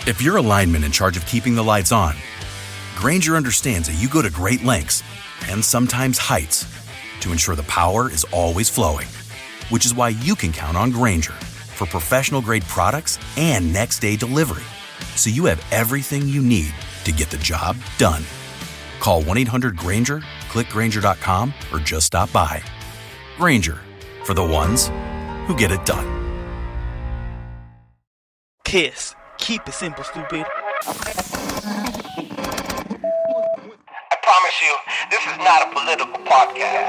If you're a lineman in charge of keeping the lights on, Grainger understands that you go to great lengths and sometimes heights to ensure the power is always flowing, which is why you can count on Grainger for professional-grade products and next-day delivery, so you have everything you need to get the job done. Call 1-800-GRAINGER, click Grainger.com, or just stop by. Grainger, for the ones who get it done. Kiss. Keep it simple, stupid. I promise you, this is not a political podcast.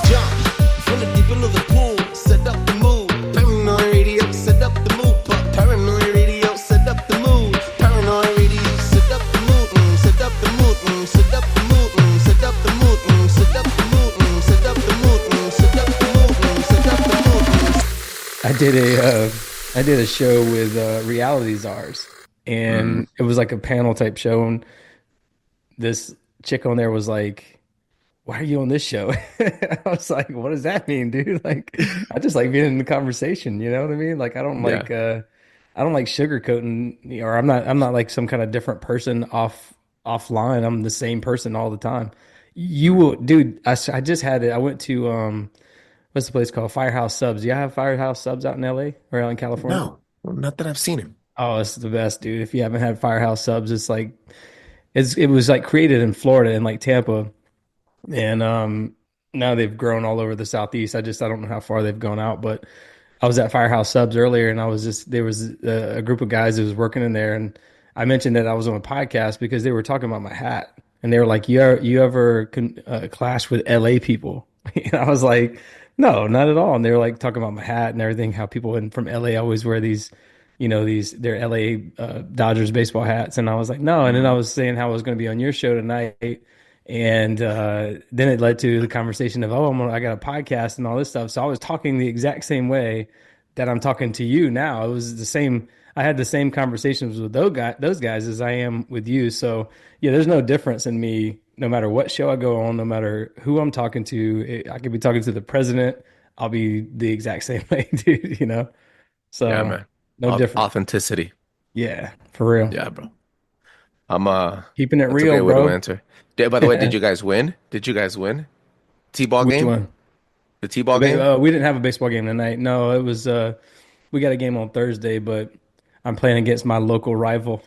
Jump from the deep end of the pool, set up the mood. Paranoi Radio, set up the mood. Paranoi Radio, set up the mood. Paranoi Radio, set up the mood. Set up the mood. Set up the mood. Set up the mood. Set up the mood. Set up the mood. Set up the mood. Set up the mood. I did a show with Reality Czars, and it was like a panel type show, and this chick on there was like, "Why are you on this show?" I was like, "What does that mean, dude?" Like, I just like being in the conversation, you know what I mean? Like, I don't like sugarcoating, or I'm not like some kind of different person offline. I'm the same person all the time. You will, dude. I just had it. I went to what's the place called? Firehouse Subs. Do you have Firehouse Subs out in LA or out in California? No, not that I've seen him. Oh, it's the best, dude. If you haven't had Firehouse Subs, it's like it was like created in Florida in like Tampa, and now they've grown all over the Southeast. I don't know how far they've gone out, but I was at Firehouse Subs earlier, and there was a group of guys that was working in there, and I mentioned that I was on a podcast because they were talking about my hat, and they were like, "You ever clash with LA people?" And I was like, "No, not at all." And they were like talking about my hat and everything, how people from LA always wear these, their LA Dodgers baseball hats. And I was like, no. And then I was saying how I was going to be on your show tonight. And then it led to the conversation of, I got a podcast and all this stuff. So I was talking the exact same way that I'm talking to you now. It was the same. I had the same conversations with those guys as I am with you. So yeah, there's no difference in me. No matter what show I go on, no matter who I'm talking to, I could be talking to the president. I'll be the exact same way, dude, So Yeah, man. no difference. Authenticity. Yeah, for real. Yeah, bro. I'm Keeping it that's real, a great way bro. to answer. By the way, did you guys win? T-ball Which game? one? The T-ball game? We didn't have a baseball game tonight. No, it was we got a game on Thursday, but I'm playing against my local rival.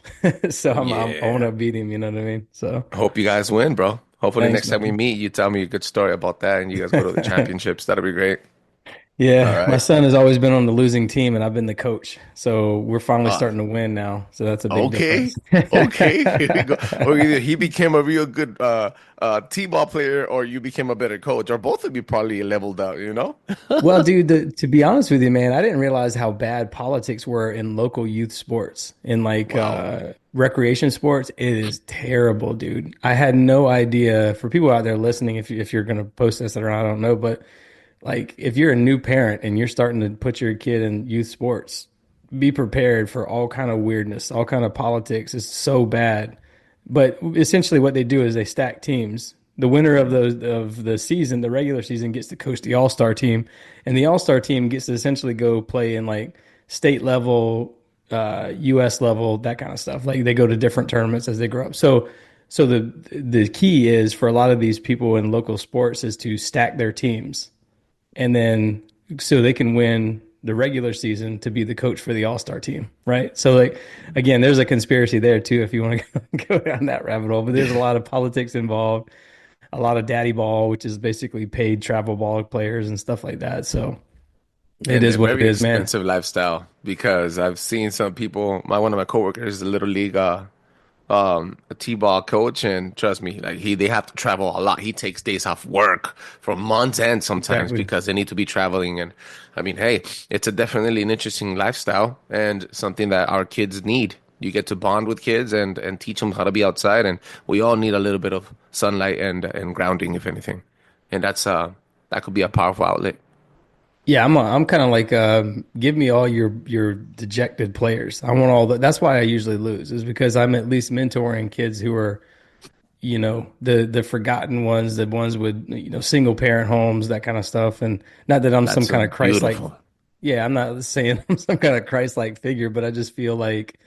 So I want to beat him, you know what I mean? So Hope you guys win, bro. Hopefully Thanks, next time we man. meet, you tell me a good story about that and you guys go to the championships. That'll be great. yeah, All right. my son has always been on the losing team, and I've been the coach. So we're finally starting to win now. So that's a big Okay. difference. Okay. Here we go. Or either he became a real good T-ball player or you became a better coach, or both of you probably leveled out, Well, dude, to be honest with you, man, I didn't realize how bad politics were in local youth sports, in like recreation sports. It is terrible, dude. I had no idea. For people out there listening, if you're going to post this or I don't know, but like if you're a new parent and you're starting to put your kid in youth sports, be prepared for all kind of weirdness, all kind of politics. It's so bad. But essentially what they do is they stack teams. The winner of the season, the regular season, gets to coach the all-star team, and the all-star team gets to essentially go play in like state level, US level, that kind of stuff. Like they go to different tournaments as they grow up. So the key is for a lot of these people in local sports is to stack their teams, and then so they can win the regular season to be the coach for the all-star team, right? So like, again, there's a conspiracy there too, if you want to go down that rabbit hole, but there's a lot of politics involved, a lot of daddy ball, which is basically paid travel ball players and stuff like that. So it is what it is, man. Expensive lifestyle, because I've seen some people, one of my coworkers is a little league a T-ball coach, and trust me, like they have to travel a lot. He takes days off work for months and sometimes because they need to be traveling. And I mean, hey, it's definitely an interesting lifestyle and something that our kids need. You get to bond with kids and teach them how to be outside, and we all need a little bit of sunlight and grounding, if anything. And that could be a powerful outlet. Yeah, I'm kind of like, give me all your dejected players. I want all that. That's why I usually lose, is because I'm at least mentoring kids who are, the forgotten ones, the ones with, single parent homes, that kind of stuff. And not that I'm some kind of Christ-like. Yeah, I'm not saying I'm some kind of Christ-like figure, but I just feel like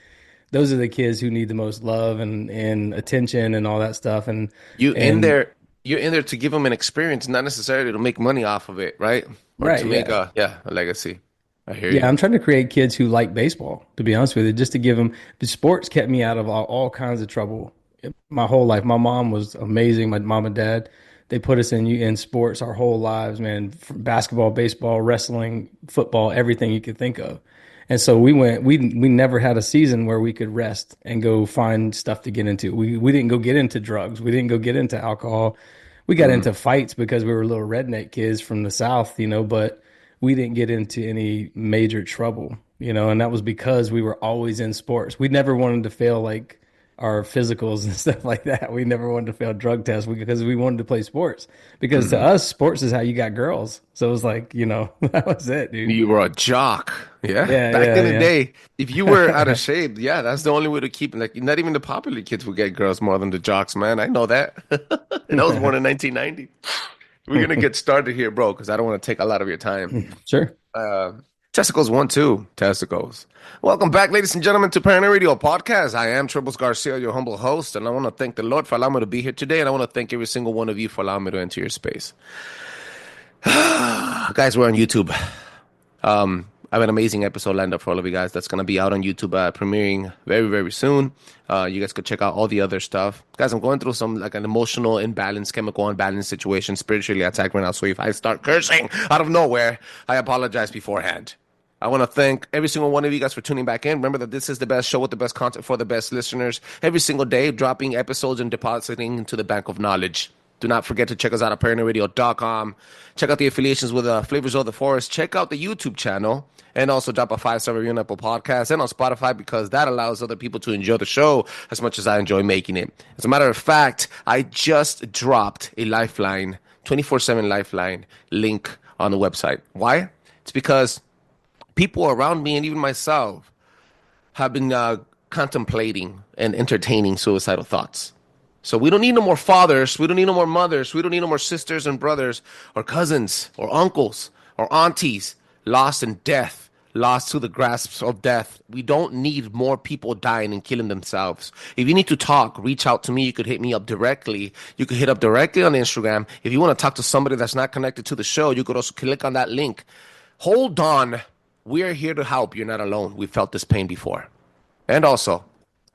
those are the kids who need the most love and attention and all that stuff. You in And there, you're in there to give them an experience, not necessarily to make money off of it, right? Or to right, make yeah. a legacy. I hear Yeah, you. I'm trying to create kids who like baseball, to be honest with you, just to give them the sports kept me out of all kinds of trouble my whole life. My mom was amazing. My mom and dad, they put us in sports our whole lives, man. From basketball, baseball, wrestling, football, everything you could think of. And so we never had a season where we could rest and go find stuff to get into. We didn't go get into drugs. We didn't go get into alcohol. We got Mm-hmm. into fights because we were little redneck kids from the South, but we didn't get into any major trouble, and that was because we were always in sports. We never wanted to fail like our physicals and stuff like that. We never wanted to fail drug tests because we wanted to play sports. Because to Mm-hmm. us, sports is how you got girls. So it was like, that was it, dude. You were a jock. Yeah. Yeah, Back yeah, in the yeah. day, if you were out of shape, yeah, that's the only way to keep like not even the popular kids would get girls more than the jocks, man. I know that. And I was born in 1990. We're gonna get started here, bro, because I don't want to take a lot of your time. Sure. Testicles 1, 2, testicles. Welcome back, ladies and gentlemen, to Paranoi Radio podcast. I am Trebles Garcia, your humble host, and I want to thank the Lord for allowing me to be here today, and I want to thank every single one of you for allowing me to enter your space. Guys, we're on YouTube. I have an amazing episode lined up for all of you guys that's going to be out on YouTube, premiering very, very soon. You guys could check out all the other stuff. Guys, I'm going through some like an emotional imbalance, chemical imbalance situation, spiritually attacked right now. So if I start cursing out of nowhere, I apologize beforehand. I want to thank every single one of you guys for tuning back in. Remember that this is the best show with the best content for the best listeners. Every single day, dropping episodes and depositing into the bank of knowledge. Do not forget to check us out at ParanoidRadio.com. Check out the affiliations with Flavors of the Forest. Check out the YouTube channel. And also drop a 5-star review on Apple Podcasts and on Spotify because that allows other people to enjoy the show as much as I enjoy making it. As a matter of fact, I just dropped a Lifeline, 24/7 Lifeline link on the website. Why? It's because people around me and even myself have been contemplating and entertaining suicidal thoughts. So we don't need no more fathers. We don't need no more mothers. We don't need no more sisters and brothers or cousins or uncles or aunties lost in death, lost to the grasps of death. We don't need more people dying and killing themselves. If you need to talk, reach out to me. You could hit me up directly. You could hit up directly on Instagram. If you want to talk to somebody that's not connected to the show, you could also click on that link. Hold on. We are here to help. You're not alone. We felt this pain before. And also,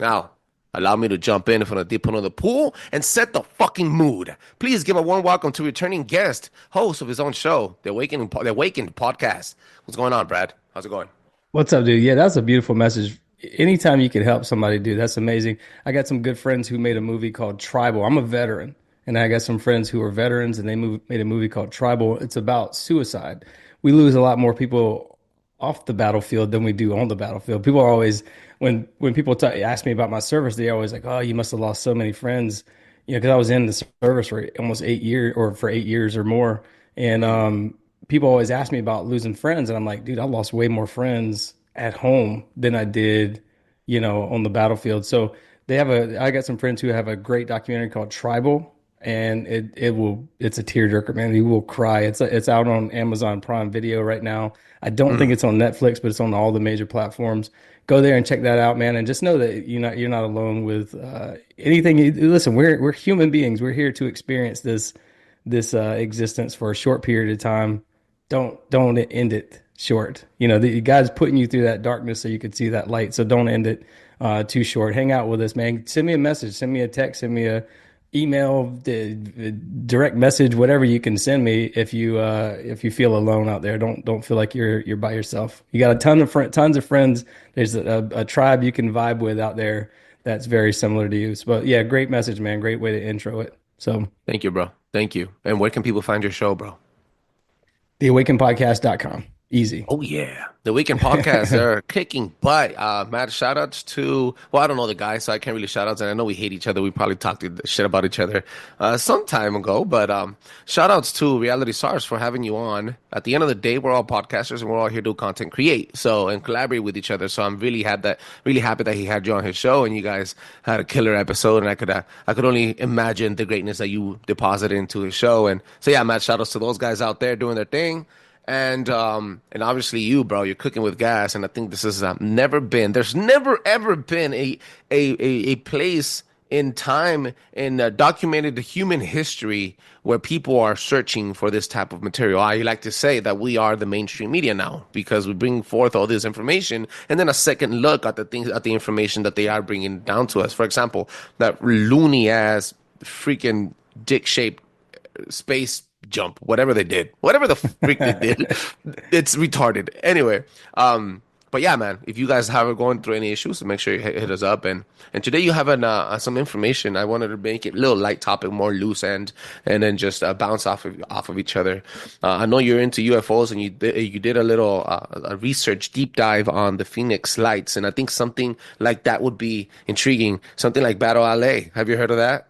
now, allow me to jump in from the deep end of the pool and set the fucking mood. Please give a warm welcome to returning guest, host of his own show, The Awakened Podcast. What's going on, Brad? How's it going? What's up, dude? Yeah, that's a beautiful message. Anytime you could help somebody, dude, that's amazing. I got some good friends who made a movie called Tribal. I'm a veteran, and I got some friends who are veterans, and they made a movie called Tribal. It's about suicide. We lose a lot more people off the battlefield than we do on the battlefield. People are always, when people ask me about my service, they're always like, "Oh, you must have lost so many friends," because I was in the service for almost 8 years, or for 8 years or more, and people always ask me about losing friends, and I'm like, dude, I lost way more friends at home than I did, on the battlefield. So I got some friends who have a great documentary called Tribal, and it's a tearjerker, man. You will cry. It's out on Amazon Prime Video right now. I don't think it's on Netflix, but it's on all the major platforms. Go there and check that out, man, and just know that you're not alone with anything. Listen, we're human beings. We're here to experience this existence for a short period of time. Don't end it short. The God's putting you through that darkness so you could see that light. So don't end it too short. Hang out with us, man. Send me a message. Send me a text. Send me a email, direct message, whatever you can send me if you feel alone out there. Don't feel like you're by yourself. You got a tons of friends. There's a tribe you can vibe with out there that's very similar to you. But yeah, great message, man. Great way to intro it. So Thank you, bro. Thank you. And where can people find your show, bro? theawakenedpodcast.com. Easy. Oh, yeah. The Weekend Podcast, they're kicking butt. Mad shout-outs to, well, I don't know the guy, so I can't really shout-outs, and I know we hate each other. We probably talked shit about each other some time ago, but shout-outs to Reality SARS for having you on. At the end of the day, we're all podcasters, and we're all here to content create, and collaborate with each other. So I'm really happy that he had you on his show, and you guys had a killer episode, and I could only imagine the greatness that you deposited into his show. And so, yeah, mad shout-outs to those guys out there doing their thing. And obviously you, bro, you're cooking with gas, and I think this has there's never ever been a place in time in documented human history where people are searching for this type of material. I like to say that we are the mainstream media now because we bring forth all this information and then a second look at the information that they are bringing down to us. For example, that loony ass freaking dick shaped space jump, whatever they did, whatever the freak they did, it's retarded. Anyway, but yeah, man, if you guys have going through any issues, make sure you hit us up. And today you have some information. I wanted to make it a little light topic, more loose and then just bounce off of each other. I know you're into UFOs, and you did a little a research deep dive on the Phoenix Lights, and I think something like that would be intriguing. Something like Battle LA. Have you heard of that?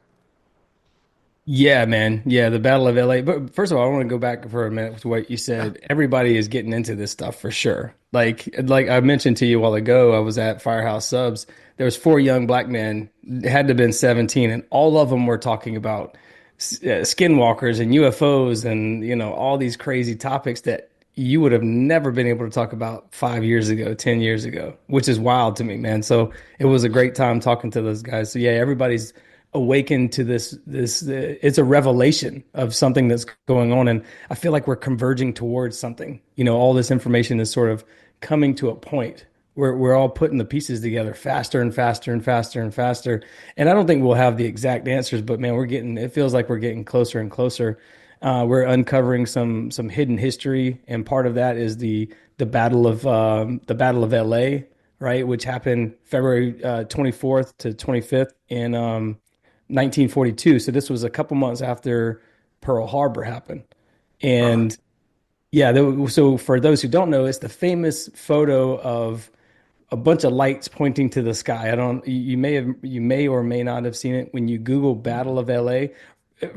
Yeah, man. Yeah, the Battle of LA. But first of all, I want to go back for a minute to what you said. Everybody is getting into this stuff for sure. Like I mentioned to you a while ago, I was at Firehouse Subs. There was 4 young black men, had to have been 17, and all of them were talking about skinwalkers and UFOs and, all these crazy topics that you would have never been able to talk about 5 years ago, 10 years ago, which is wild to me, man. So it was a great time talking to those guys. So yeah, everybody's awakened to this it's a revelation of something that's going on, and I feel like we're converging towards something. All this information is sort of coming to a point where we're all putting the pieces together faster and faster and faster and faster, and I don't think we'll have the exact answers, but man, it feels like we're getting closer and closer. We're uncovering some hidden history, and part of that is the battle of LA, right, which happened February 24th to 25th in 1942. So this was a couple months after Pearl Harbor happened. And so for those who don't know, it's the famous photo of a bunch of lights pointing to the sky. You may or may not have seen it when you Google Battle of LA.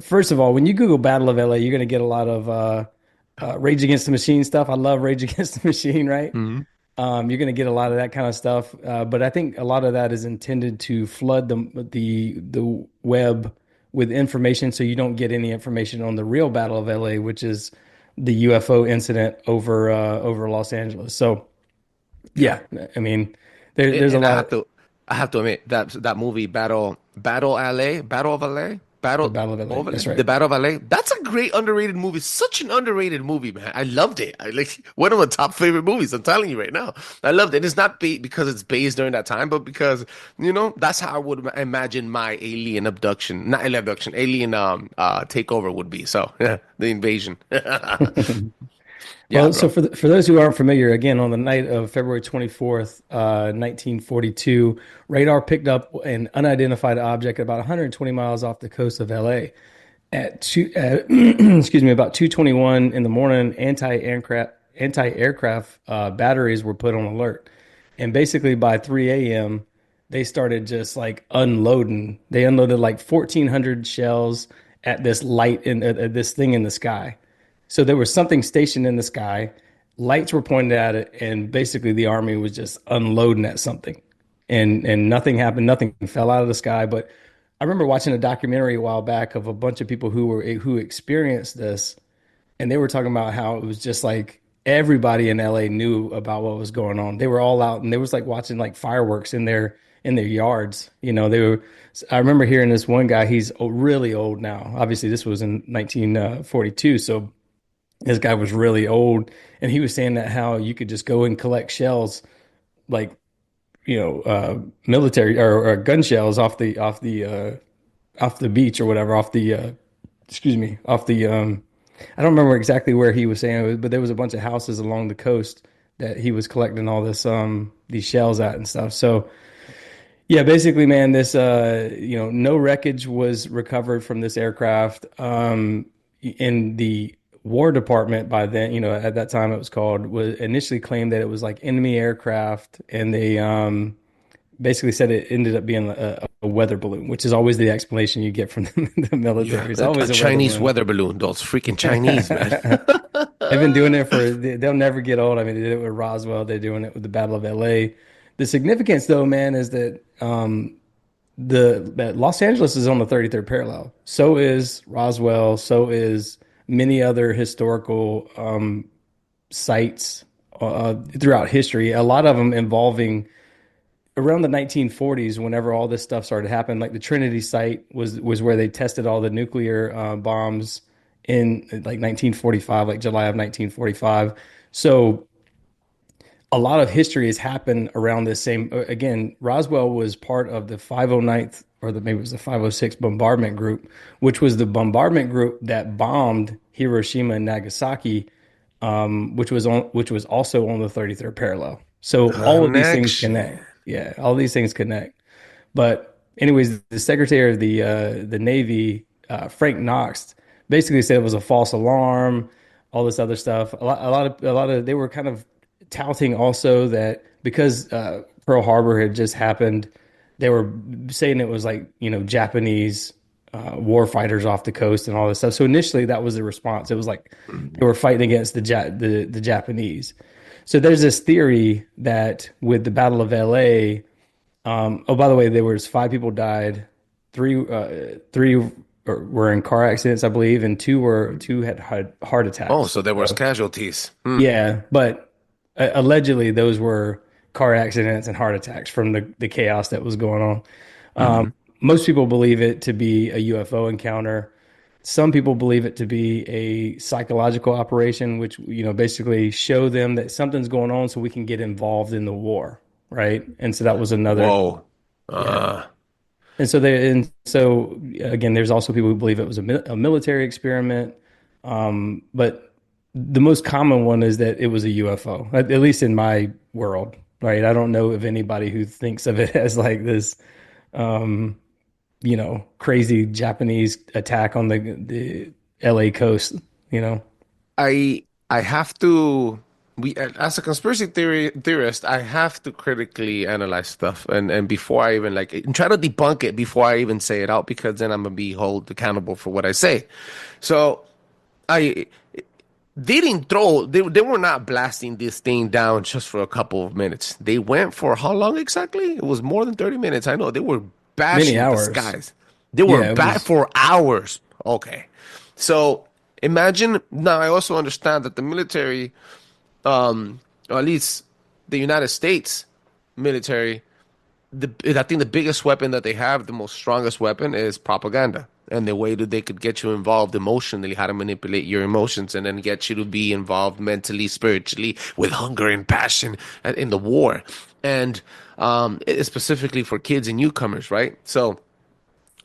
First of all, when you Google Battle of LA, you're going to get a lot of Rage Against the Machine stuff. I love Rage Against the Machine, right? Mm-hmm. You're going to get a lot of that kind of stuff, but I think a lot of that is intended to flood the web with information, so you don't get any information on the real Battle of LA, which is the UFO incident over Los Angeles. So, yeah, I mean, there's a lot. I have to admit that movie Battle LA, Battle of LA. The Battle of LA. That's right. The Battle of LA. That's a great underrated movie. Such an underrated movie, man. I loved it. One of my top favorite movies. I'm telling you right now. I loved it. It's not because it's based during that time, but because that's how I would imagine my alien abduction, not alien abduction, alien takeover would be. So yeah, the invasion. Well, so for those who aren't familiar, again, on the night of February 24th, 1942, radar picked up an unidentified object about 120 miles off the coast of LA. About 2:21 in the morning, anti-aircraft batteries were put on alert. And basically by 3 a.m., they started just like unloading. They unloaded like 1,400 shells at this light this thing in the sky. So there was something stationed in the sky, lights were pointed at it, and basically the army was just unloading at something. And nothing happened, nothing fell out of the sky. But I remember watching a documentary a while back of a bunch of people who experienced this, and they were talking about how it was just like everybody in LA knew about what was going on. They were all out, and they was like watching like fireworks in their yards. I remember hearing this one guy, he's really old now. Obviously this was in 1942, so this guy was really old, and he was saying that how you could just go and collect shells, like, military or gun shells off the beach or whatever, off the I don't remember exactly where he was saying it, but there was a bunch of houses along the coast that he was collecting all these shells at and stuff. So yeah, basically, man, this no wreckage was recovered from this aircraft. In the War Department by then, at that time it was called, was initially claimed that it was like enemy aircraft, and they basically said it ended up being a weather balloon, which is always the explanation you get from the military. It's always a Chinese weather balloon. Those freaking Chinese, man. They've been doing it they'll never get old. I mean, they did it with Roswell. They're doing it with the Battle of LA. The significance, though, man, is that that Los Angeles is on the 33rd parallel. So is Roswell. So is many other historical sites throughout history. A lot of them involving around the 1940s, whenever all this stuff started to happen. Like the Trinity site was where they tested all the nuclear bombs in like 1945, like July of 1945. So a lot of history has happened around this same. Again, Roswell was part of the 509th, or maybe it was the 506 bombardment group, which was the bombardment group that bombed Hiroshima and Nagasaki, which was also on the 33rd parallel. So all of these things Connection. connect. Yeah, all these things connect. But anyways, the Secretary of the Navy, Frank Knox, basically said it was a false alarm, all this other stuff. A lot of they were kind of touting also that because Pearl Harbor had just happened, they were saying it was like, Japanese war fighters off the coast and all this stuff. So initially that was the response. It was like they were fighting against the Japanese. So there's this theory that with the Battle of LA, oh, by the way, there was 5 people died, three were in car accidents, I believe, and two had heart attacks. Oh, so there was casualties. Yeah, but allegedly those were car accidents and heart attacks from the chaos that was going on. Most people believe it to be a UFO encounter. Some people believe it to be a psychological operation, which, basically show them that something's going on so we can get involved in the war, right? And so that was another. Whoa. And so again, there's also people who believe it was a military experiment. But the most common one is that it was a UFO, at least in my world, right? I don't know of anybody who thinks of it as like this, crazy Japanese attack on the LA coast, I have to as a conspiracy theorist, I have to critically analyze stuff and before I even and try to debunk it before I even say it out, because then I'm gonna be held accountable for what I say. So they were not blasting this thing down just for a couple of minutes. They went for how long exactly? It was more than 30 minutes. I know they were bashing the skies. They were for hours. Okay. So imagine now. I also understand that the military, or at least the United States military, I think the biggest weapon that they have, the most strongest weapon, is propaganda. And the way that they could get you involved emotionally, how to manipulate your emotions, and then get you to be involved mentally, spiritually, with hunger and passion in the war. And it's specifically for kids and newcomers, right? So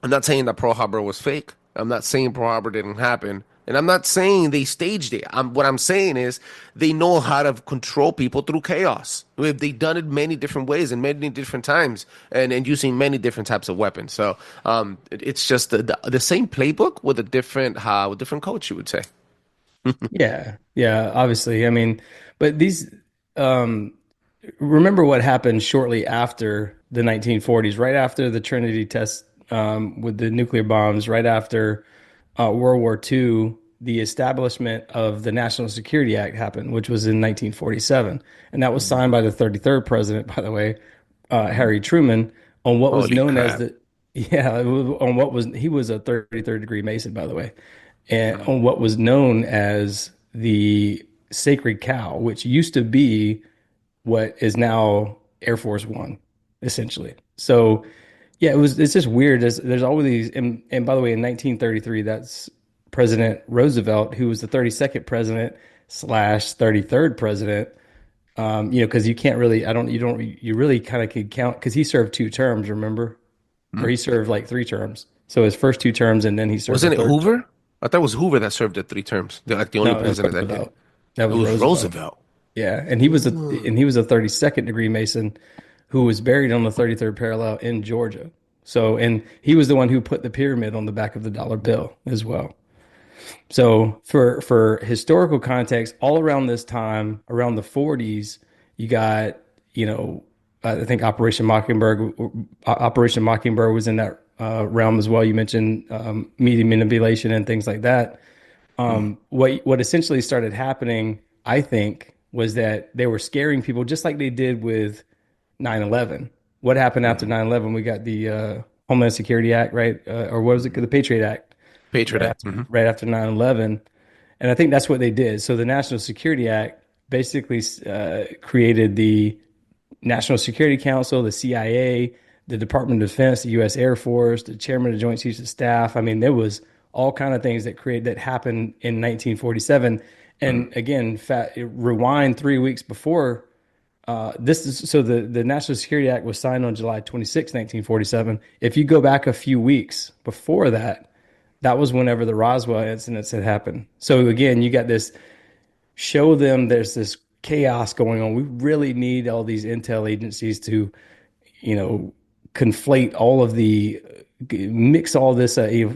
I'm not saying that Pearl Harbor was fake. I'm not saying Pearl Harbor didn't happen. And I'm not saying they staged it. What I'm saying is they know how to control people through chaos. They've done it many different ways and many different times, and using many different types of weapons. So it's just the same playbook with a different coach, you would say. Yeah, obviously. I mean, but these remember what happened shortly after the 1940s, right after the Trinity test with the nuclear bombs, right after World War II, the establishment of the National Security Act happened, which was in 1947. And that was signed by the 33rd president, by the way, Harry Truman, on what was known as he was a 33rd degree Mason, by the way, and on what was known as the Sacred Cow, which used to be what is now Air Force One, essentially. So, yeah, it's just weird. There's always these, and by the way, in 1933, that's President Roosevelt, who was the 32nd president / 33rd president. Because you can't really, you really kind of could count, because he served 2 terms, remember? Or he served like 3 terms. So his first 2 terms, and then he served. Wasn't it Hoover? I thought it was Hoover that served at 3 terms. The only president that did. That was Roosevelt. Yeah, and he was a 32nd degree Mason who was buried on the 33rd parallel in Georgia. So, and he was the one who put the pyramid on the back of the dollar bill as well. So for historical context, all around this time, around the 40s, you got, I think Operation Mockingbird was in that realm as well. You mentioned media manipulation and things like that. What essentially started happening, I think, was that they were scaring people just like they did with 9/11. What happened after 9/11? We got the Homeland Security Act, right? Or what was it? The Patriot Act. Patriot Act. Right after 9/11. And I think that's what they did. So the National Security Act basically created the National Security Council, the CIA, the Department of Defense, the U.S. Air Force, the Chairman of the Joint Chiefs of Staff. I mean, there was all kind of things that happened in 1947. And again, rewind 3 weeks before the National Security Act was signed on July 26, 1947. If you go back a few weeks before that, that was whenever the Roswell incidents had happened. So again, you got this show them there's this chaos going on. We really need all these intel agencies to, conflate all of mix all this. We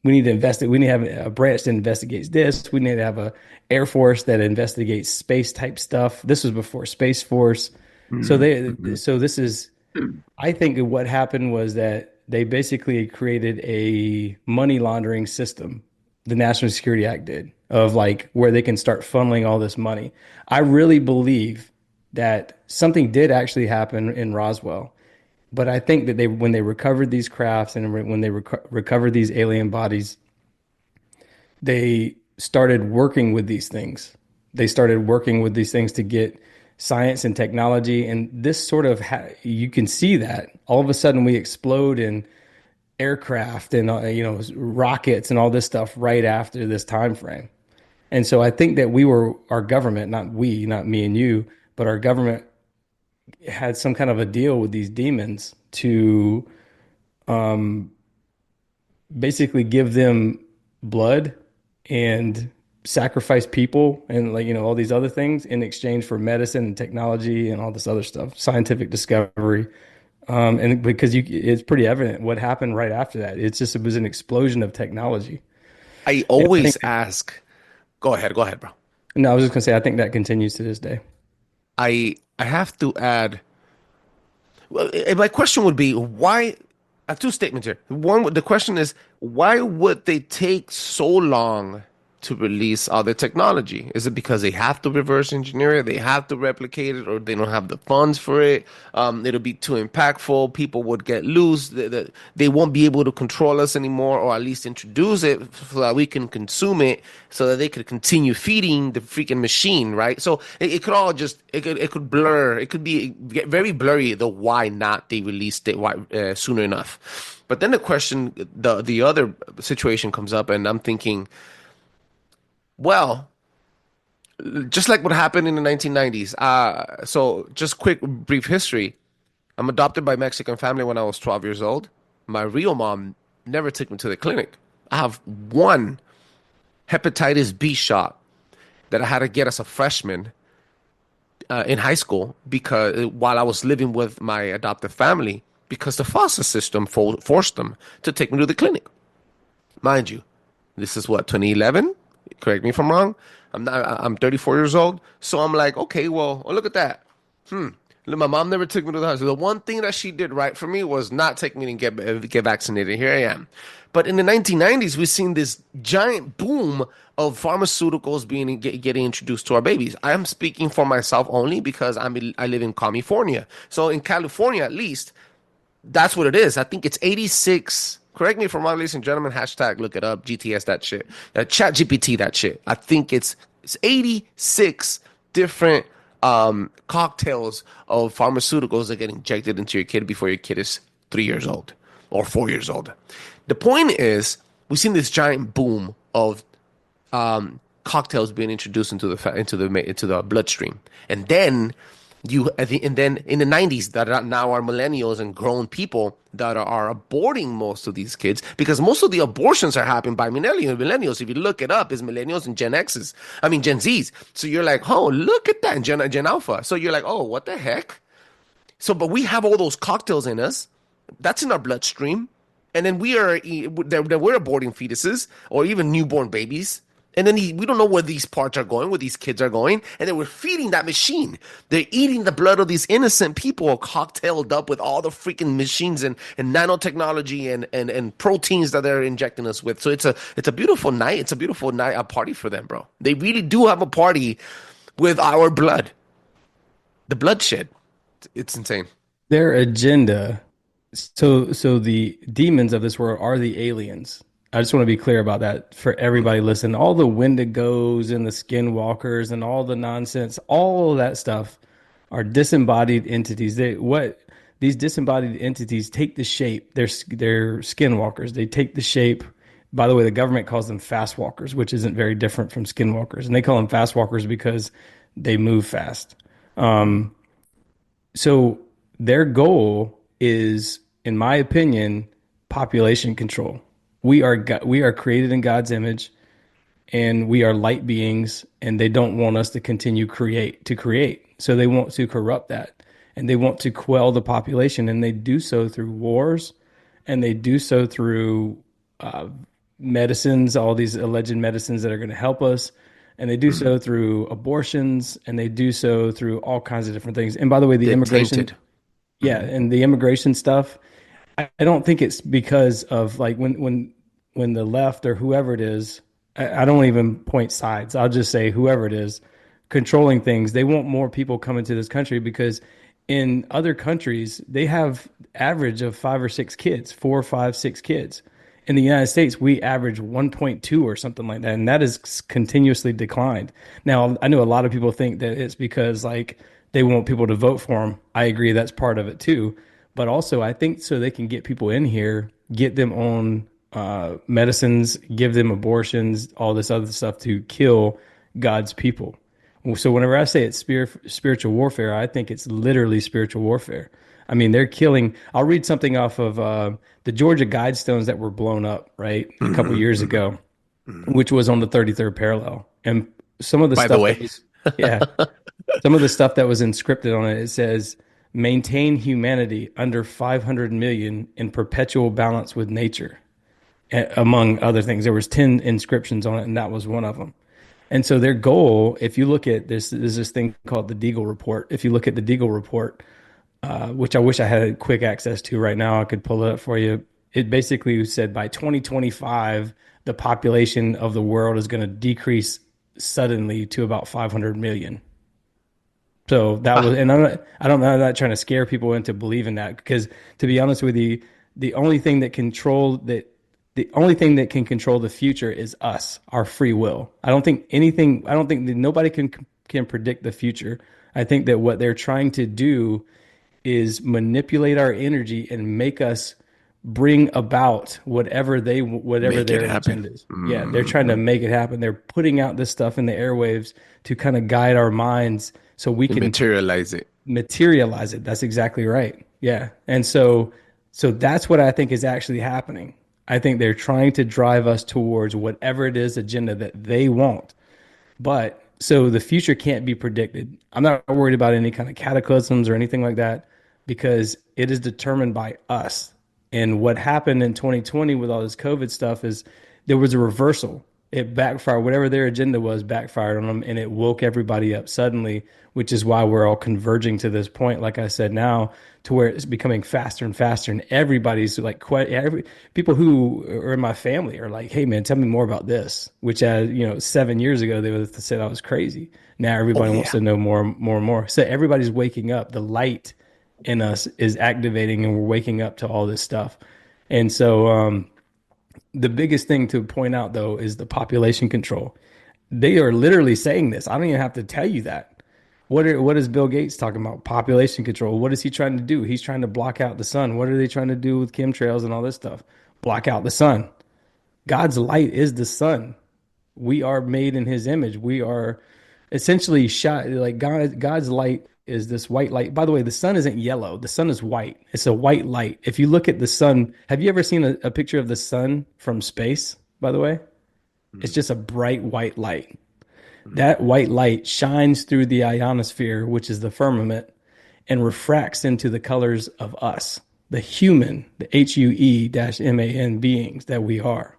need to investigate. We need to have a branch that investigates this. We need to have a Air Force that investigates space type stuff. This was before Space Force. So this is, I think what happened was that they basically created a money laundering system. The National Security Act did, of like where they can start funneling all this money. I really believe that something did actually happen in Roswell. But I think that when they recovered these crafts and when they recovered these alien bodies, they started working with these things. They started working with these things to get science and technology. And this sort of, you can see that all of a sudden we explode in aircraft and, rockets and all this stuff right after this time frame. And so I think that our government, not me and you, but our government had some kind of a deal with these demons to basically give them blood and sacrifice people and all these other things in exchange for medicine and technology and all this other stuff, scientific discovery. And because it's pretty evident what happened right after that. It was an explosion of technology. I always ask, go ahead, bro. No, I was just gonna say, I think that continues to this day. I have to add, well, my question would be, why? I have two statements here. One, the question is, why would they take so long to release all their technology? Is it because they have to reverse engineer it, they have to replicate it, or they don't have the funds for it? It'll be too impactful. People would get loose. They won't be able to control us anymore, or at least introduce it so that we can consume it, so that they could continue feeding the freaking machine, right? So it could all just it could blur. It could get very blurry the why not they released it sooner enough. But then the question, the other situation comes up, and I'm thinking, well, just like what happened in the 1990s. So just quick, brief history. I'm adopted by Mexican family when I was 12 years old. My real mom never took me to the clinic. I have one hepatitis B shot that I had to get as a freshman in high school while I was living with my adoptive family, because the foster system forced them to take me to the clinic. Mind you, this is 2011? Correct me if I'm wrong. I'm 34 years old. So I'm like, okay, well, look at that. My mom never took me to the hospital. The one thing that she did right for me was not take me and get vaccinated. Here I am. But in the 1990s, we've seen this giant boom of pharmaceuticals getting introduced to our babies. I am speaking for myself only because I live in California. So in California, at least, that's what it is. I think it's 86. Correct me if I'm wrong, ladies and gentlemen. Hashtag look it up. GTS that shit. Chat GPT that shit. I think it's 86 different cocktails of pharmaceuticals that get injected into your kid before your kid is 3 years old or 4 years old. The point is, we've seen this giant boom of cocktails being introduced into the bloodstream, and then in the 90s, that now are millennials and grown people that are aborting most of these kids, because most of the abortions are happening by millennials. If you look it up, it's millennials and Gen Zs. So you're like, oh, look at that, and Gen Alpha. So you're like, oh, what the heck? So, but we have all those cocktails in us. That's in our bloodstream. And then we're aborting fetuses or even newborn babies. And then we don't know where these parts are going, where these kids are going. And then we're feeding that machine. They're eating the blood of these innocent people, cocktailed up with all the freaking machines and nanotechnology and proteins that they're injecting us with. So it's a beautiful night. It's a beautiful night, a party for them, bro. They really do have a party with our blood. The bloodshed. It's insane. Their agenda. So the demons of this world are the aliens. I just want to be clear about that for everybody listening. All the Wendigos and the Skinwalkers and all the nonsense, all of that stuff are disembodied entities. These disembodied entities take the shape. They're Skinwalkers. They take the shape. By the way, the government calls them fast walkers, which isn't very different from Skinwalkers, and they call them fast walkers because they move fast. So their goal is, in my opinion, population control. We are created in God's image, and we are light beings, and they don't want us to continue to create. So they want to corrupt that, and they want to quell the population, and they do so through wars, and they do so through medicines, all these alleged medicines that are going to help us. And they do so through abortions, and they do so through all kinds of different things. And by the way, the immigration, yeah, and the immigration stuff, I don't think it's because of like when the left or whoever it is, I don't even point sides. I'll just say whoever it is controlling things, they want more people coming to this country because in other countries, they have average of 5 or 6 kids, 4, 5, 6 kids. In the United States, we average 1.2 or something like that, and that has continuously declined. Now, I know a lot of people think that it's because like they want people to vote for them. I agree that's part of it too, but also I think so they can get people in here, get them on medicines, give them abortions, all this other stuff to kill God's people. So whenever I say it's spiritual warfare, I think it's literally spiritual warfare. I mean, they're killing. I'll read something off of the Georgia Guidestones that were blown up, right, a couple years ago, which was on the 33rd parallel. And some of the stuff, some of the stuff that was inscripted on it, it says, maintain humanity under 500 million in perpetual balance with nature, among other things. There was 10 inscriptions on it, and that was one of them. And so their goal, if you look at this, there's this thing called the Deagle Report. If you look at the Deagle Report, which I wish I had quick access to right now, I could pull it up for you. It basically said by 2025, the population of the world is going to decrease suddenly to about 500 million. So that was, and I'm not trying to scare people into believing that, because to be honest with you, the only thing that can control the future is us, our free will. I don't think that nobody can predict the future. I think that what they're trying to do is manipulate our energy and make us bring about whatever their agenda is. Yeah, they're trying to make it happen. They're putting out this stuff in the airwaves to kind of guide our minds so we can materialize it. That's exactly right. Yeah. And so that's what I think is actually happening. I think they're trying to drive us towards whatever it is agenda that they want. But so the future can't be predicted. I'm not worried about any kind of cataclysms or anything like that, because it is determined by us. And what happened in 2020 with all this COVID stuff is there was a reversal. It backfired. Whatever their agenda was backfired on them, and it woke everybody up suddenly, which is why we're all converging to this point, like I said now, to where it's becoming faster and faster. And everybody's like, people who are in my family are like, hey, man, tell me more about this, which, 7 years ago, they would have said I was crazy. Now everybody wants to know more and more. So everybody's waking up. The light in us is activating, and we're waking up to all this stuff. And so the biggest thing to point out, though, is the population control. They are literally saying this. I don't even have to tell you that. What is Bill Gates talking about? Population control. What is he trying to do? He's trying to block out the sun. What are they trying to do with chemtrails and all this stuff? Block out the sun. God's light is the sun. We are made in his image. We are essentially shot like God's light is this white light. By the way, the sun isn't yellow. The sun is white. It's a white light. If you look at the sun, have you ever seen a picture of the sun from space, by the way? It's just a bright white light. That white light shines through the ionosphere, which is the firmament, and refracts into the colors of us, the human, the HUE-MAN beings that we are.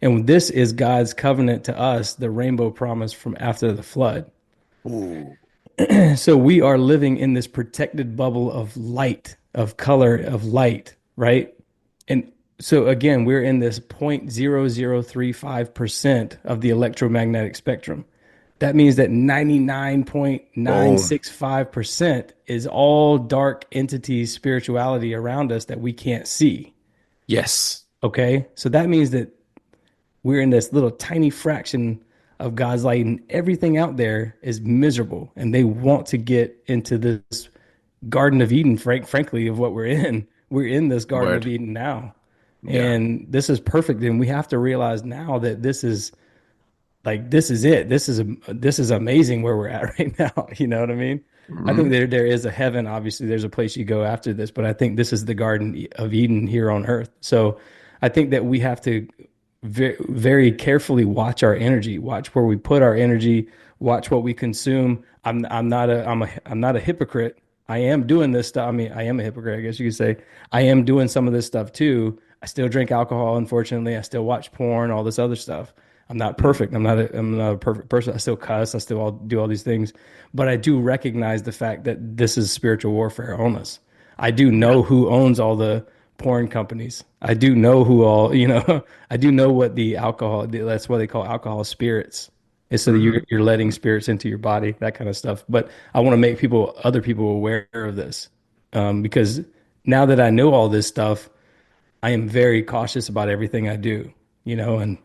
And this is God's covenant to us, the rainbow promise from after the flood. Ooh. So we are living in this protected bubble of light, of color, of light, right? And so again, we're in this 0.0035% of the electromagnetic spectrum. That means that 99.965% is all dark entities, spirituality around us that we can't see. Yes. Okay. So that means that we're in this little tiny fraction of God's light, and everything out there is miserable, and they want to get into this Garden of Eden, frankly, of what we're in. We're in this Garden of Word. Eden now. Yeah. And this is perfect. And we have to realize now that this is this is it. This is amazing where we're at right now. You know what I mean? I think there is a heaven. Obviously, there's a place you go after this, but I think this is the Garden of Eden here on earth. So I think that we have to very, very carefully watch our energy, watch where we put our energy, watch what we consume. I'm not a hypocrite. I am doing this stuff. I mean, I am a hypocrite, I guess you could say. I am doing some of this stuff too. I still drink alcohol, unfortunately. I still watch porn, all this other stuff. I'm not perfect. I'm not a perfect person. I still cuss. I still do all these things. But I do recognize the fact that this is spiritual warfare on us. I do know who owns all the porn companies. I do know who all, I do know what the alcohol, that's what they call alcohol spirits. It's so that you're letting spirits into your body, that kind of stuff. But I want to make other people aware of this, because now that I know all this stuff, I am very cautious about everything I do, and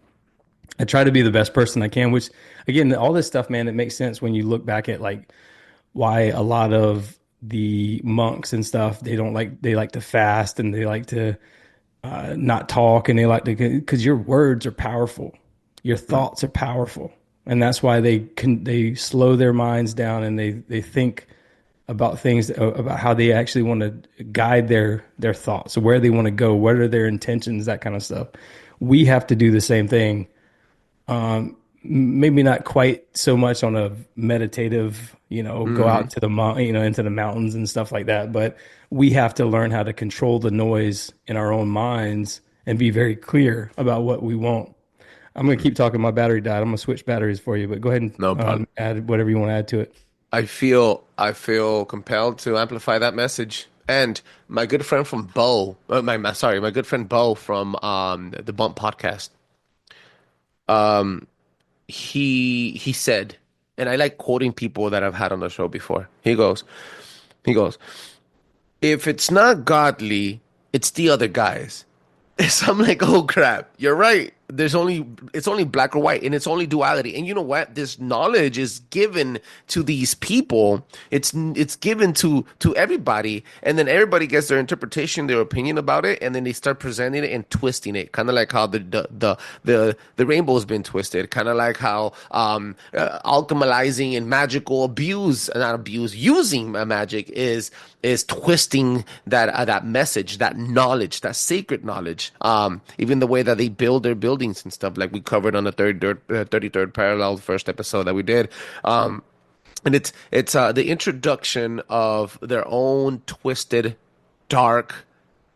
I try to be the best person I can, which again, all this stuff, man, it makes sense when you look back at like why a lot of the monks and stuff, they like to fast, and they like to not talk, and they like to, because your words are powerful. Your thoughts are powerful. And that's why they slow their minds down, and they think about things, about how they actually want to guide their thoughts, where they want to go, what are their intentions, that kind of stuff. We have to do the same thing. Maybe not quite so much on a meditative, go out into into the mountains and stuff like that. But we have to learn how to control the noise in our own minds and be very clear about what we want. I'm going to keep talking. My battery died. I'm going to switch batteries for you, but go ahead and add whatever you want to add to it. I feel compelled to amplify that message. And my good friend from my good friend Bo from the Bump podcast, he said, and I like quoting people that I've had on the show before. He goes, if it's not godly, it's the other guys. So I'm like, oh crap, you're right. It's only black or white, and it's only duality. And you know what? This knowledge is given to these people. It's given to everybody, and then everybody gets their interpretation, their opinion about it, and then they start presenting it and twisting it, kind of like how the rainbow has been twisted, kind of like how alchemizing and using magic is twisting that message, that knowledge, that sacred knowledge. Even the way that they build their buildings and stuff, like we covered on the 33rd parallel first episode that we did. And it's the introduction of their own twisted, dark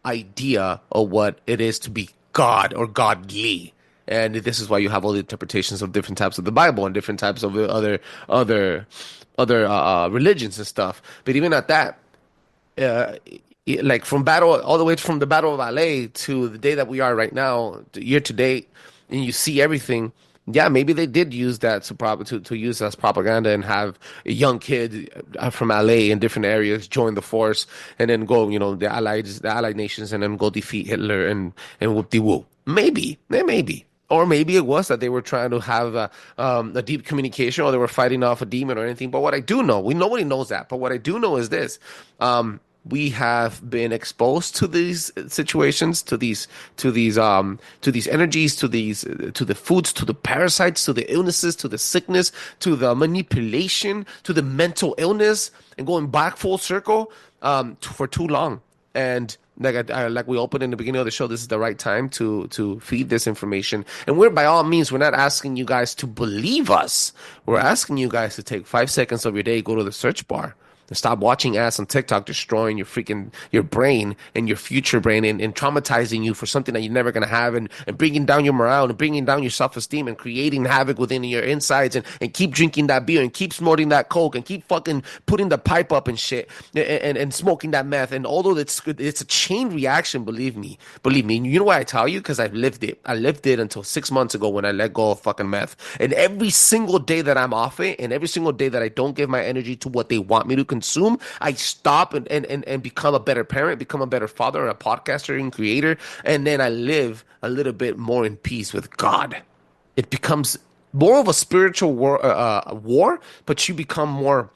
idea of what it is to be God or godly. And this is why you have all the interpretations of different types of the Bible and different types of other religions and stuff. But even at that, like from battle, all the way from the Battle of LA to the day that we are right now, year to date, and you see everything. Yeah, maybe they did use that to use as propaganda and have a young kid from LA in different areas join the force and then go, the allied nations, and then go defeat Hitler and whoop-de-whoop. Maybe. Or maybe it was that they were trying to have a deep communication, or they were fighting off a demon or anything. But what I do know, nobody knows that. But what I do know is this: we have been exposed to these situations, to these energies, to the foods, to the parasites, to the illnesses, to the sickness, to the manipulation, to the mental illness, and going back full circle for too long. And like we opened in the beginning of the show, this is the right time to feed this information. And by all means, we're not asking you guys to believe us. We're asking you guys to take 5 seconds of your day, go to the search bar, and stop watching ads on TikTok, destroying your brain and your future brain, and traumatizing you for something that you're never going to have, and bringing down your morale and bringing down your self-esteem and creating havoc within your insides, and keep drinking that beer and keep snorting that coke and keep fucking putting the pipe up and shit and smoking that meth. And although it's a chain reaction, believe me. You know why I tell you? Because I've lived it. I lived it until 6 months ago when I let go of fucking meth. And every single day that I'm off it, and every single day that I don't give my energy to what they want me to consume, I stop and become a better parent, become a better father, a podcaster and creator, and then I live a little bit more in peace with God. it becomes more of a spiritual war, but you become more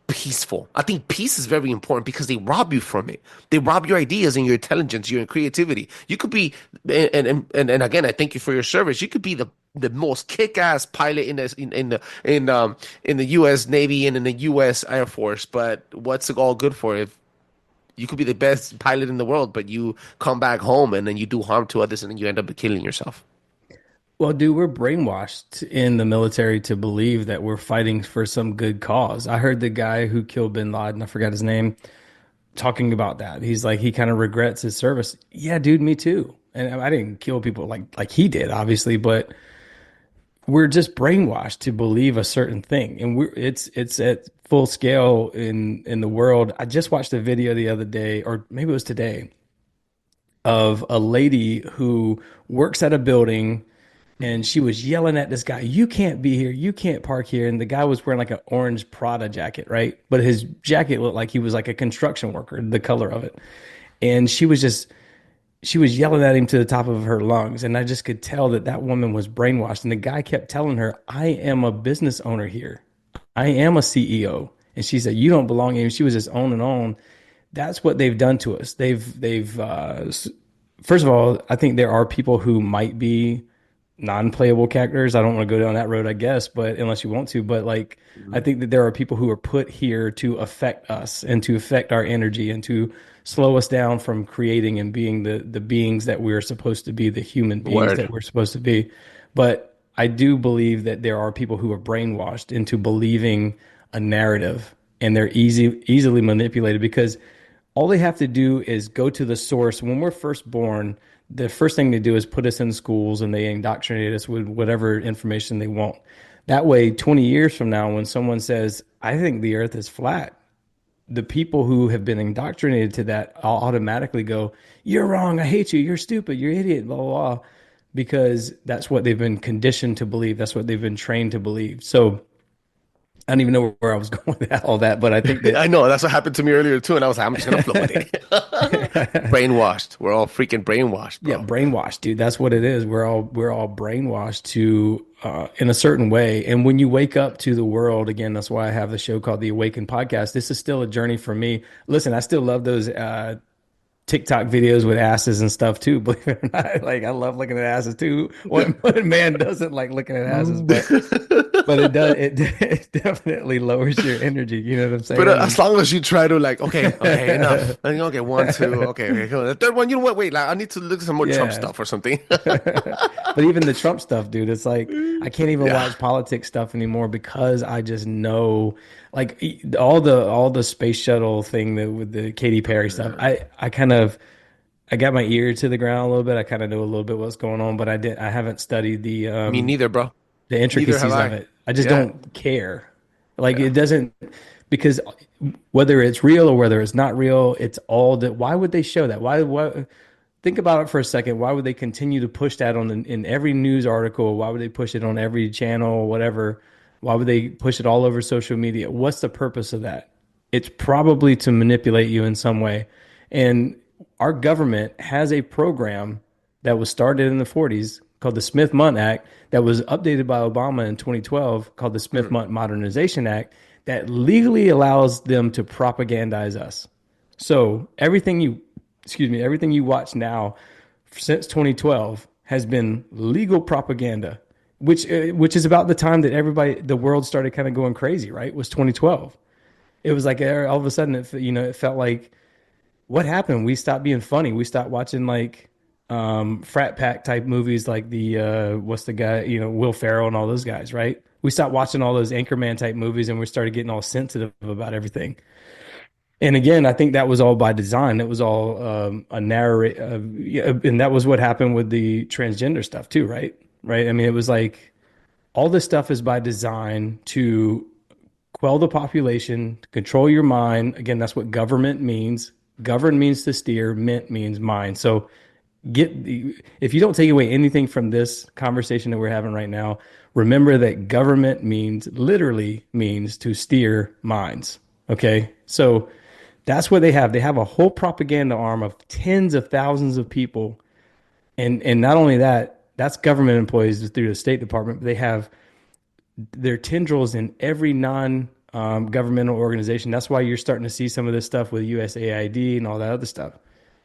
peaceful. I think peace is very important because they rob you from it. They rob your ideas and your intelligence, your creativity. You could be, and again, I thank you for your service. You could be the most kick-ass pilot in the U.S. Navy and in the U.S. Air Force, but what's it all good for if you could be the best pilot in the world, but you come back home and then you do harm to others and then you end up killing yourself? Well, dude, we're brainwashed in the military to believe that we're fighting for some good cause. I heard the guy who killed bin Laden, I forgot his name, talking about that. He's like, he kind of regrets his service. Yeah, dude, me too. And I didn't kill people like he did, obviously, but we're just brainwashed to believe a certain thing, and it's at full scale in the world. I just watched a video the other day, or maybe it was today, of a lady who works at a building, and she was yelling at this guy, "You can't be here, you can't park here." And the guy was wearing like an orange Prada jacket, right? But his jacket looked like he was like a construction worker, the color of it. And she was yelling at him to the top of her lungs. And I just could tell that that woman was brainwashed. And the guy kept telling her, "I am a business owner here. I am a CEO." And she said, "You don't belong here." And she was just on and on. That's what they've done to us. First of all, I think there are people who might be non-playable characters. I don't want to go down that road, I guess, but unless you want to, but like, I think that there are people who are put here to affect us and to affect our energy and to slow us down from creating and being the beings that we're supposed to be, the human beings that we're supposed to be. But I do believe that there are people who are brainwashed into believing a narrative, and they're easily manipulated because all they have to do is go to the source. When we're first born, the first thing they do is put us in schools and they indoctrinate us with whatever information they want. That way, 20 years from now, when someone says, "I think the earth is flat," the people who have been indoctrinated to that automatically go, "You're wrong. I hate you. You're stupid. You're an idiot, blah, blah, blah," because that's what they've been conditioned to believe. That's what they've been trained to believe. So I don't even know where I was going with all that, but I think that I know that's what happened to me earlier too, and I was like, I'm just gonna flow with it. Brainwashed. We're all freaking brainwashed, bro. yeah, brainwashed, dude. That's what it is. We're all brainwashed to in a certain way. And when you wake up to the world again, that's why I have the show called the Awaken Podcast. This is still a journey for me. Listen, I still love those TikTok videos with asses and stuff too. Believe it or not, like I love looking at asses too. What man doesn't like looking at asses? But it does. It definitely lowers your energy. You know what I'm saying? But as long as you try to like, okay, enough. Okay, 1, 2, okay, cool. The third one, you know what? Wait, like, I need to look at some more Trump stuff or something. But even the Trump stuff, dude, it's like I can't even watch politics stuff anymore because I just know, like all the space shuttle thing with the Katy Perry stuff. I got my ear to the ground a little bit. I kind of know a little bit what's going on, but I haven't studied the Me neither, bro. The intricacies of it. I just don't care. Like it doesn't, because whether it's real or whether it's not real, it's all that. Why would they show that? Why? Think about it for a second. Why would they continue to push that in every news article? Why would they push it on every channel, whatever? Why would they push it all over social media? What's the purpose of that? It's probably to manipulate you in some way. And our government has a program that was started in the 40s called the Smith-Mundt Act that was updated by Obama in 2012 called the Smith-Mundt Modernization Act that legally allows them to propagandize us. So everything you watch now since 2012 has been legal propaganda, which is about the time that the world started kind of going crazy, right? It was 2012. It was like all of a sudden, it felt like, what happened? We stopped being funny. We stopped watching like frat pack type movies like the what's the guy, Will Ferrell and all those guys, right? We stopped watching all those Anchorman type movies and we started getting all sensitive about everything. And again, I think that was all by design. It was all a narrative, and that was what happened with the transgender stuff too, right? Right. I mean, it was like all this stuff is by design to quell the population, to control your mind. Again, that's what government means. Govern means to steer. Ment means mind. So if you don't take away anything from this conversation that we're having right now, remember that government literally means to steer minds. Okay. So that's what they have. They have a whole propaganda arm of tens of thousands of people. And not only that That's government employees through the State Department. They have their tendrils in every governmental organization. That's why you're starting to see some of this stuff with USAID and all that other stuff.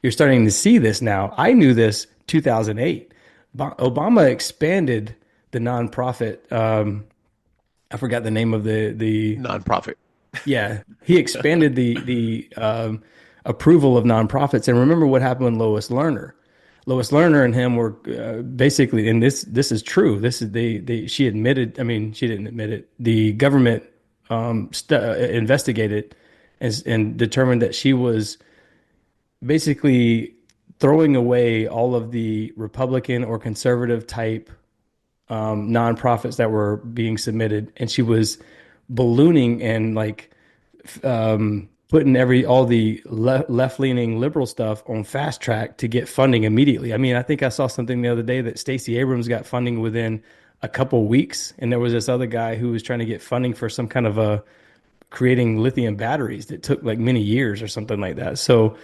You're starting to see this now. I knew this 2008. Obama expanded the nonprofit. I forgot the name of the Nonprofit. Yeah, he expanded the approval of nonprofits. And remember what happened with Lois Lerner. Lois Lerner and him were basically, and this is true. This is she admitted. I mean, she didn't admit it. The government investigated and determined that she was basically throwing away all of the Republican or conservative type nonprofits that were being submitted, and she was ballooning and like putting all the left-leaning liberal stuff on fast track to get funding immediately. I mean, I think I saw something the other day that Stacey Abrams got funding within a couple weeks, and there was this other guy who was trying to get funding for some kind of creating lithium batteries that took like many years or something like that. So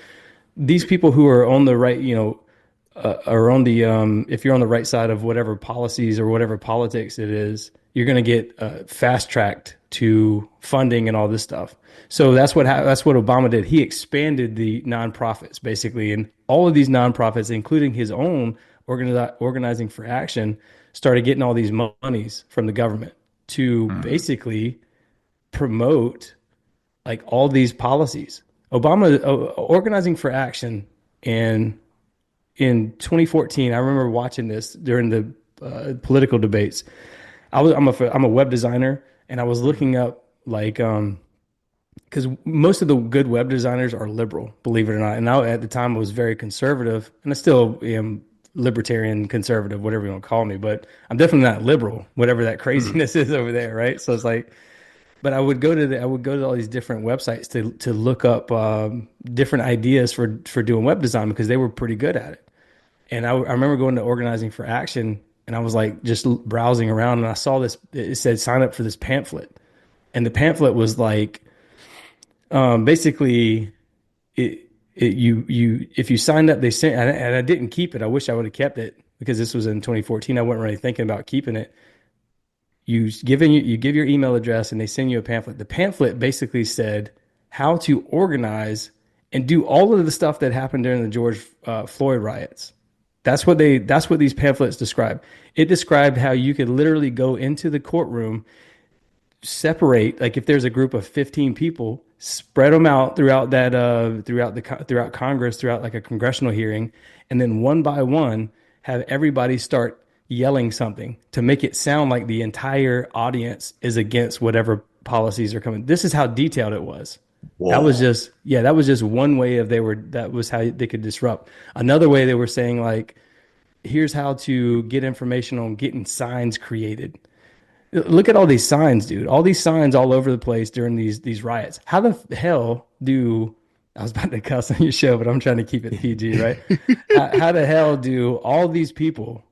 these people who are on the right, are on the if you're on the right side of whatever policies or whatever politics it is, you're going to get fast tracked to funding and all this stuff. So that's what Obama did. He expanded the nonprofits basically, and all of these nonprofits, including his own Organizing for Action, started getting all these monies from the government to basically promote like all these policies. Organizing for Action in 2014, I remember watching this during the political debates. I'm a web designer, and I was looking up like because most of the good web designers are liberal, believe it or not. And I at the time was very conservative, and I still am libertarian, conservative, whatever you want to call me. But I'm definitely not liberal, whatever that craziness is over there, right? So it's like, but I would go to all these different websites to look up different ideas for doing web design because they were pretty good at it. And I remember going to Organizing for Action, and I was like just browsing around, and I saw this. It said sign up for this pamphlet, and the pamphlet was like, basically, if you signed up, they sent, and I didn't keep it. I wish I would have kept it because this was in 2014. I wasn't really thinking about keeping it. You give your email address, and they send you a pamphlet. The pamphlet basically said how to organize and do all of the stuff that happened during the George Floyd riots. That's what these pamphlets describe. It described how you could literally go into the courtroom, separate, like if there's a group of 15 people, spread them out throughout Congress, throughout like a congressional hearing, and then one by one have everybody start yelling something to make it sound like the entire audience is against whatever policies are coming. This is how detailed it was. Whoa. That was just one way that was how they could disrupt. Another way they were saying like, here's how to get information on getting signs created. Look at all these signs, dude. All these signs all over the place during these riots. How the hell I was about to cuss on your show, but I'm trying to keep it PG, right? How the hell do all these people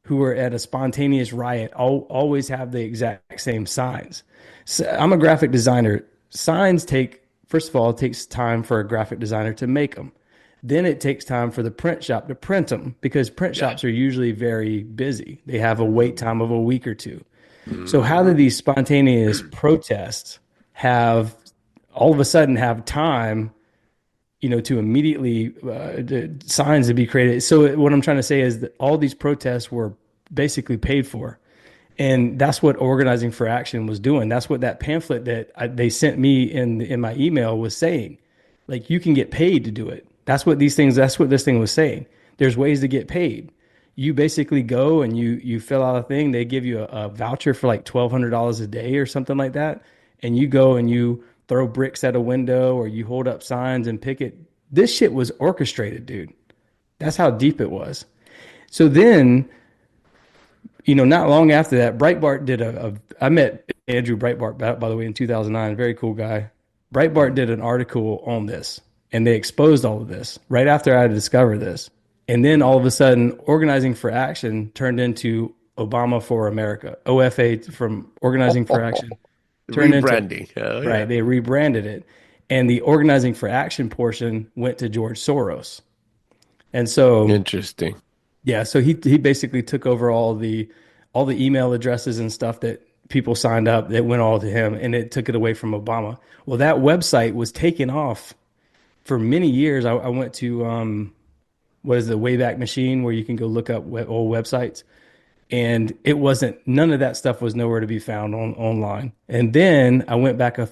who are at a spontaneous riot always have the exact same signs? So I'm a graphic designer. Signs first of all, it takes time for a graphic designer to make them. Then it takes time for the print shop to print them because print shops are usually very busy. They have a wait time of a week or two. So how do these spontaneous protests all of a sudden have time, to immediately signs to be created? So what I'm trying to say is that all these protests were basically paid for. And that's what Organizing for Action was doing. That's what that pamphlet that they sent me in my email was saying. Like, you can get paid to do it. That's what this thing was saying. There's ways to get paid. You basically go and you fill out a thing. They give you a voucher for like $1,200 a day or something like that. And you go and you throw bricks at a window or you hold up signs and picket. This shit was orchestrated, dude. That's how deep it was. So then, not long after that, Breitbart did I met Andrew Breitbart, by the way, in 2009. Very cool guy. Breitbart did an article on this, and they exposed all of this right after I had discovered this. And then all of a sudden, Organizing for Action turned into Obama for America. OFA from Organizing for Action. Rebranding. Right, they rebranded it. And the Organizing for Action portion went to George Soros. And so... Interesting. Yeah, so he basically took over all the email addresses and stuff that people signed up that went all to him, and it took it away from Obama. Well, that website was taken off for many years. I went to what is the Wayback Machine where you can go look up old websites, and it wasn't, none of that stuff was nowhere to be found online. And then I went back a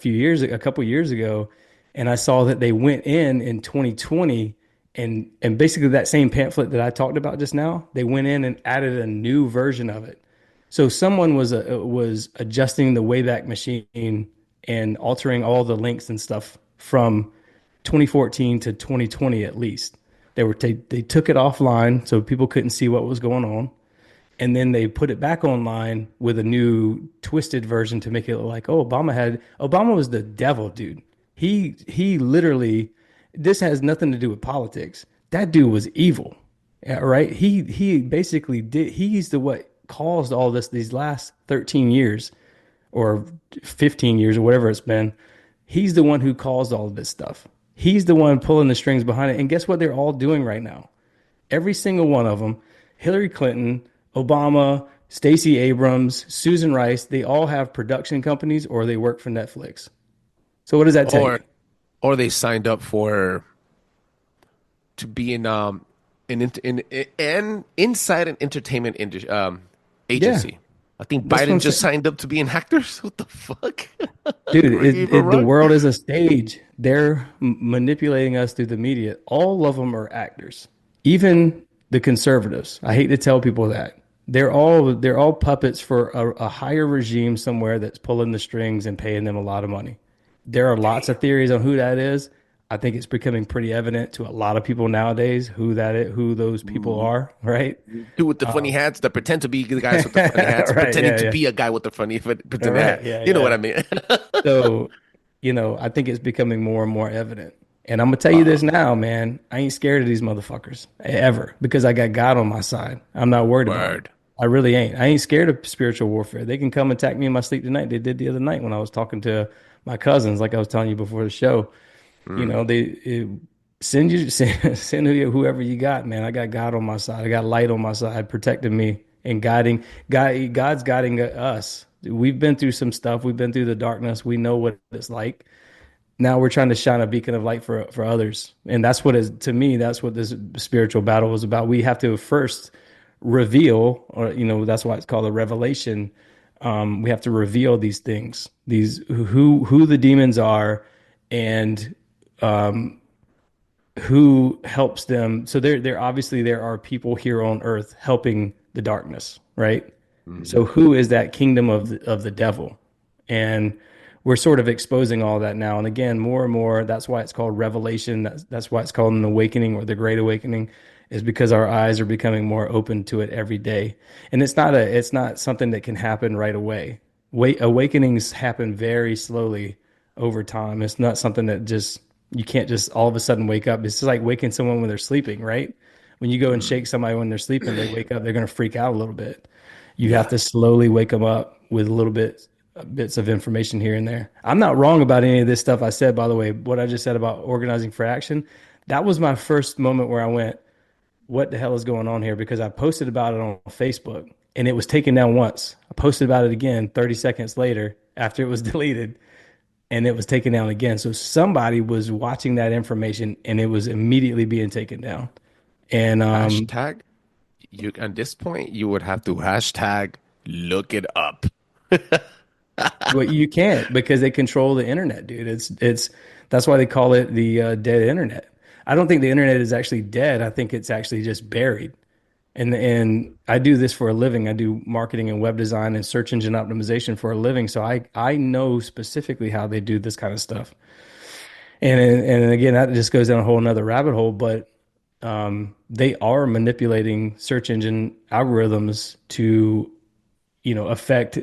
couple years ago, and I saw that they went in 2020, and basically that same pamphlet that I talked about just now, they went in and added a new version of it. So someone was adjusting the Wayback Machine and altering all the links and stuff from 2014 to 2020 at least. They took it offline so people couldn't see what was going on, and then they put it back online with a new twisted version to make it look like, oh, Obama was the devil, dude. He literally, this has nothing to do with politics. That dude was evil. Yeah, right? He basically he's the what caused all this these last 13 years or 15 years or whatever it's been. He's the one who caused all of this stuff. He's the one pulling the strings behind it. And guess what they're all doing right now? Every single one of them, Hillary Clinton, Obama, Stacey Abrams, Susan Rice, they all have production companies or they work for Netflix. So what does that tell you? Or they signed up to be in inside an entertainment agency. Yeah. I think That's what I'm Biden just saying. signed up to be an actor. What the fuck? Dude, Gave a the run. world is a stage. They're manipulating us through the media. All of them are actors. Even the conservatives. I hate to tell people that. They're all puppets for a higher regime somewhere that's pulling the strings and paying them a lot of money. There are lots of theories on who that is. I think it's becoming pretty evident to a lot of people nowadays who those people are, right? Dude with the funny hats that pretend to be the guys with the funny hats, Right, pretending yeah, to yeah. be a guy with the pretending Right, hat. yeah, You know yeah. what I mean? So, I think it's becoming more and more evident. And I'm gonna tell you this now, man. I ain't scared of these motherfuckers ever because I got God on my side. I'm not worried about it. Word. I really ain't. I ain't scared of spiritual warfare. They can come attack me in my sleep tonight. They did the other night when I was talking to my cousins, like I was telling you before the show. Send whoever you got, man. I got God on my side. I got light on my side, protecting me and guiding. God's guiding us. We've been through some stuff. We've been through the darkness. We know what it's like. Now we're trying to shine a beacon of light for others, and that's what is to me. That's what this spiritual battle was about. We have to first reveal, or that's why it's called a revelation. We have to reveal these things, these who the demons are, and who helps them. So there obviously there are people here on earth helping the darkness, right? So who is that kingdom of the devil? And we're sort of exposing all that now. And again, more and more, that's why it's called revelation. That's why it's called an awakening or the great awakening, is because our eyes are becoming more open to it every day. And it's not something that can happen right away. Awakenings happen very slowly over time. It's not something that you can't just all of a sudden wake up. It's just like waking someone when they're sleeping, right? When you go and shake somebody when they're sleeping, they wake up, they're going to freak out a little bit. You have to slowly wake them up with a little bits of information here and there. I'm not wrong about any of this stuff I said, by the way. What I just said about organizing for action, that was my first moment where I went, what the hell is going on here? Because I posted about it on Facebook and it was taken down once. I posted about it again 30 seconds later after it was deleted, and it was taken down again. So somebody was watching that information and it was immediately being taken down. And Hashtag. You at this point you would have to hashtag look it up. but you can't, because they control the internet, dude. It's that's why they call it the dead internet. I don't think the internet is actually dead. I think it's actually just buried. And I do this for a living. I do marketing and web design and search engine optimization for a living. So I know specifically how they do this kind of stuff. And again, that just goes down a whole nother rabbit hole. But they are manipulating search engine algorithms to, affect.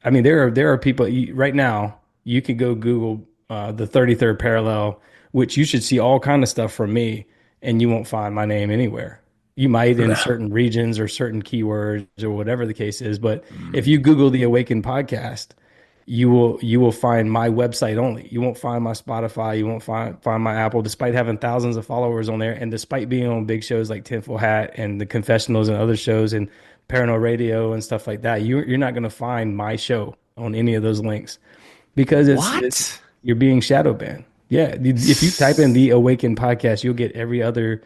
I mean, there are people right now. You could go Google the 33rd parallel, which you should see all kind of stuff from me, and you won't find my name anywhere. You might in certain regions or certain keywords or whatever the case is. But if you Google the Awakened podcast, you will find my website only. You won't find my Spotify. You won't find my Apple, despite having thousands of followers on there, and despite being on big shows like Tinfoil Hat and the Confessionals and other shows and Paranoi Radio and stuff like that. You're not going to find my show on any of those links because it's you're being shadow banned. Yeah, if you type in the Awakened podcast, you'll get every other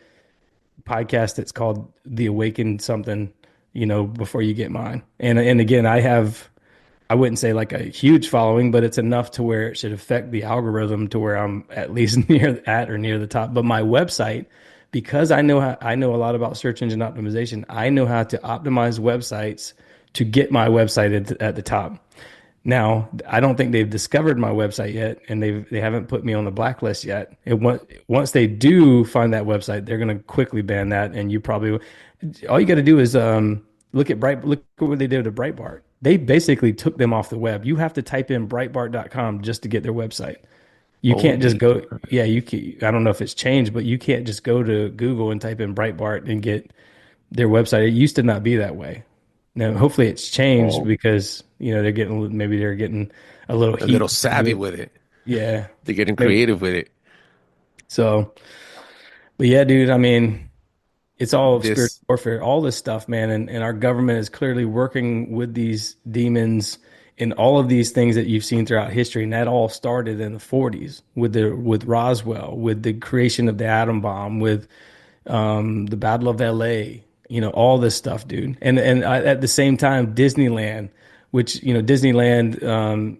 podcast that's called the Awakened something, before you get mine. And again, I wouldn't say like a huge following, but it's enough to where it should affect the algorithm to where I'm at least near the top. But my website, because I know a lot about search engine optimization, I know how to optimize websites to get my website at the top. Now, I don't think they've discovered my website yet, and they haven't put me on the blacklist yet. Once they do find that website, they're going to quickly ban that. And all you got to do is look at what they did to Breitbart. They basically took them off the web. You have to type in Breitbart.com just to get their website. You can't just go. Yeah, I don't know if it's changed, but you can't just go to Google and type in Breitbart and get their website. It used to not be that way. Now, hopefully, it's changed because they're getting a little savvy with it. Yeah, they're getting creative with it. So, but yeah, dude. I mean, it's all spiritual warfare, all this stuff, man. And our government is clearly working with these demons and all of these things that you've seen throughout history. And that all started in the 40s with Roswell, with the creation of the atom bomb, with the Battle of LA, all this stuff, dude. And at the same time, Disneyland, which, Disneyland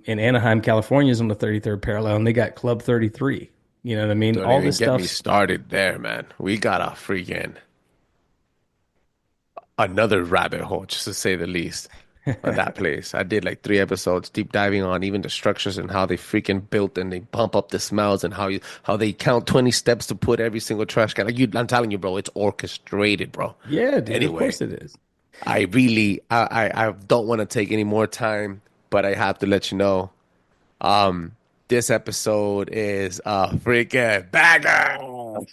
in Anaheim, California is on the 33rd parallel, and they got Club 33. You know what I mean? Don't all even this get stuff. me started there, man. We got a freaking another rabbit hole, just to say the least, on that place. I did like 3 episodes deep diving on even the structures and how they freaking built and they pump up the smells and how they count 20 steps to put every single trash can. I'm telling you, bro, it's orchestrated, bro. Yeah, dude, anyway, of course it is. I really, I don't want to take any more time, but I have to let you know, this episode is a freaking banger.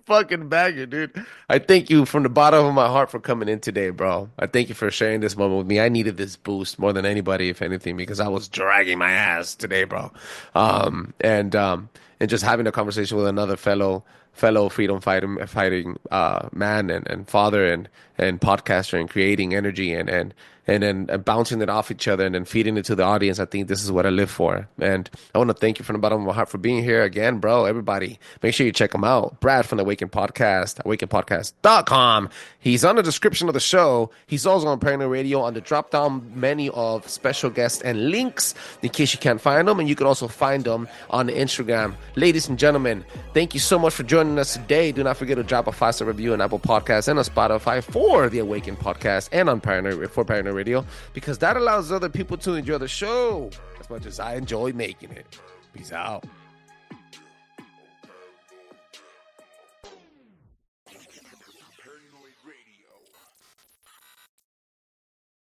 Fucking banger, dude. I thank you from the bottom of my heart for coming in today, bro. I thank you for sharing this moment with me. I needed this boost more than anybody, if anything, because I was dragging my ass today, bro. And just having a conversation with another fellow freedom fighting man and father and podcaster and creating energy and then bouncing it off each other and then feeding it to the audience. I think this is what I live for. And I want to thank you from the bottom of my heart for being here again, bro. Everybody, make sure you check him out. Brad from the Awaken Podcast, awakenpodcast.com. He's on the description of the show. He's also on Paranoi Radio on the drop-down menu of special guests and links in case you can't find them. And you can also find them on Instagram. Ladies and gentlemen, thank you so much for joining us today. Do not forget to drop a 5-star review on Apple Podcasts and on Spotify for the Awaken Podcast and on Paranoi Radio, because that allows other people to enjoy the show as much as I enjoy making it. Peace out.